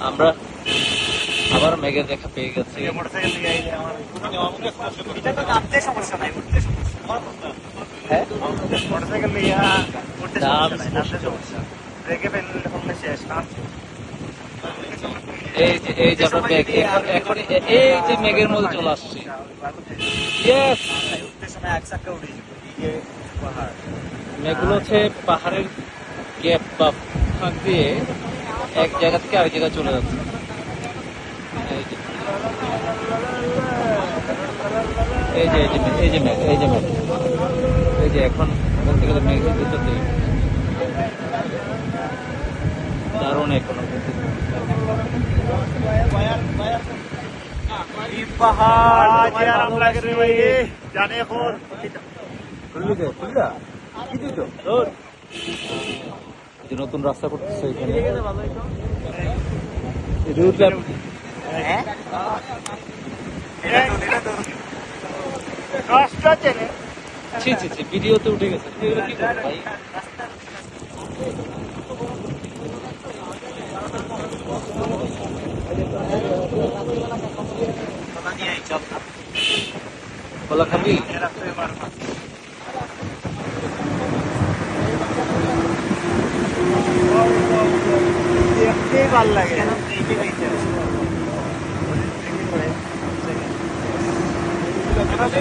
আমরা আবার মেঘের দেখা পেয়ে গেছি। এটা তো নামতে সমস্যা নাই, উঠতে সমস্যা। হ্যাঁ, মোটরসাইকেল নিয়ে উঠতে সমস্যা নাই, নামতে সমস্যা। ব্রেকে ফেললে শেষ, নামছে। এই যে আমরা মেঘ এখন এই যে মেঘের মধ্যে চলে আসছি। ইয়েস, উঠতে সময় এক চাক্কা উঠে যাবে, এই পাহাড়। মেঘগুলো হচ্ছে পাহাড়ের গ্যাপ বা ফাঁক দিয়ে এক জায়গা থেকে আরেক জায়গায় চলে যাচ্ছে। এই যে এই যে মেঘ, এই যে মেঘ, এই যে এখন বলতে গেলে মেঘের ভিতর দিয়ে দারুণ এখনো পাহাড় আরাম লাগে রে ভাই, জানে এখন যে নতুন রাস্তা করতেছে এখানে। ছি ছি ছি, ভিডিওতে উঠে গেছে। এগুলো কি করে ভাই? কলা খাবি? দেখতেই ভাল লাগে।